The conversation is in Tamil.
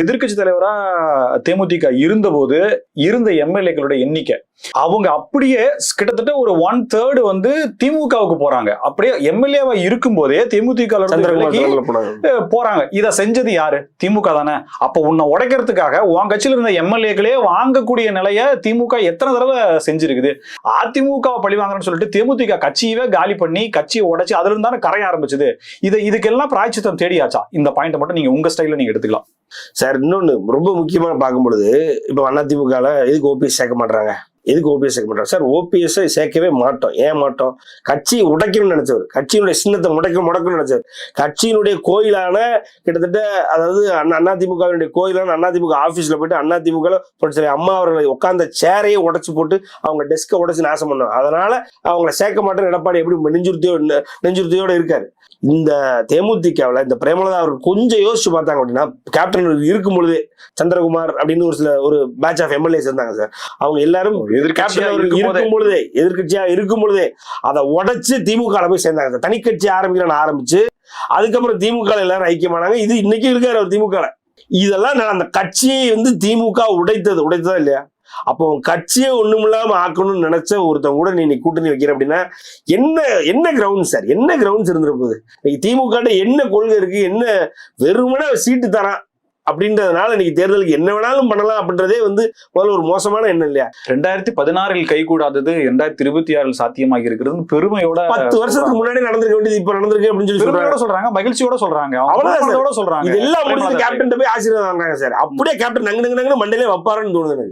எதிர்க்கட்சி தலைவரா தேமுதிக இருந்தபோது இருந்த எம்எல்ஏக்களோட எண்ணிக்கை அவங்க அப்படியே கிட்டத்தட்ட ஒரு 1/3 வந்து திமுகவுக்கு போறாங்க. அப்படியே எம்எல்ஏவா இருக்கும் போதே தேமுதிக போறாங்க. இதை செஞ்சது யாரு? திமுக தானே. அப்ப உன்னை உடைக்கிறதுக்காக உன் கட்சியில இருந்த எம்எல்ஏக்களே வாங்கக்கூடிய நிலைய திமுக எத்தனை தடவை செஞ்சிருக்குது. அதிமுக பழி வாங்குறேன்னு சொல்லிட்டு தேமுதிக கட்சியவே காலி பண்ணி கட்சியை உடைச்சு அதுல இருந்தானே கரைய ஆரம்பிச்சது. இதுக்கெல்லாம் பிராய்ச்சித்தம் தேடியாச்சா? இந்த பாயிண்ட் மட்டும் நீங்க உங்க ஸ்டைல நீங்க எடுத்துக்கலாம் சார். இன்னொன்னு ரொம்ப முக்கியமான பார்க்கும் பொழுது இப்ப அதிமுக எதுக்கு ஓபிஎஸ் சேர்க்க மாட்டாங்க? எதுக்கு ஓபிஎஸ் சேர்க்க மாட்டாங்க சார்? ஓபிஎஸ் சேர்க்கவே மாட்டோம். ஏன் மாட்டோம்? கட்சியை உடைக்கணும்னு நினைச்சவர், கட்சியினுடைய சின்னத்தை முடக்கணும்னு நினைச்சவர், கட்சியினுடைய கோயிலான கிட்டத்தட்ட அதாவது அதிமுகவினுடைய கோயிலான அதிமுக ஆபீஸ்ல போயிட்டு அதிமுக அம்மா அவர்களை உட்கார்ந்த சேரையை உடைச்சு போட்டு அவங்க டெஸ்கை உடைச்சு நாசம் பண்ணாங்க. அதனால அவங்களை சேர்க்க மாட்டேன்னு எடப்பாடி எப்படி நெஞ்சுறுத்தியோட இருக்காரு. இந்த தேமுதிகவில் இந்த பிரேமலதா அவர்கள் கொஞ்சம் யோசிச்சு பார்த்தாங்க அப்படின்னா, கேப்டன் இருக்கும் பொழுதே சந்திரகுமார் அப்படின்னு ஒரு பேட்ச் ஆஃப் எம்எல்ஏஸ் இருந்தாங்க சார். அவங்க எல்லாரும் எதிர்கட்சியா இருக்கும் பொழுதே அதை உடைச்சு திமுக போய் சேர்ந்தாங்க. தனி கட்சி ஆரம்பிச்சு அதுக்கப்புறம் திமுக எல்லாரும் ஐக்கியமானாங்க. இது இன்னைக்கு இருக்காரு அவர் திமுக. இதெல்லாம் அந்த கட்சியை திமுக உடைத்ததா இல்லையா? அப்போ கட்சியை ஒண்ணுமில்லாம ஆக்கணும்னு நினைச்ச ஒருத்தவங்க கூட நீ கூட்டணி வைக்கிற அப்படின்னா என்ன கிரவுண்ட் சார்? என்ன கிரவுண்ட்ஸ் இருந்துற போகுது? திமுக என்ன கொள்கை இருக்கு? என்ன வெறுமனே சீட்டு தரான் அப்படின்றதுனால இன்னைக்கு தேர்தலுக்கு என்ன வேணாலும் பண்ணலாம் அப்படின்றதே முதல்ல ஒரு மோசமான எண்ணம் இல்லையா? 2016 கைகூடாதது 2026 சாத்தியமாகி இருக்கிறது பெருமையோட 10 வருஷத்துக்கு முன்னாடி நடந்திருக்க வேண்டியது இப்ப நடந்திருக்கு அப்படின்னு சொல்லி சொல்றாங்க. மகிழ்ச்சியோட சொல்றாங்க. அவ்வளவுதான் சொல்றாங்க. இதெல்லாம் முடிஞ்சு கேப்டன் போய் ஆசீர்வாதம் வாங்குறாங்க சார். அப்படியே கேப்டன் நங்கு மண்டையிலே வைப்பாருன்னு தோணுது எனக்கு.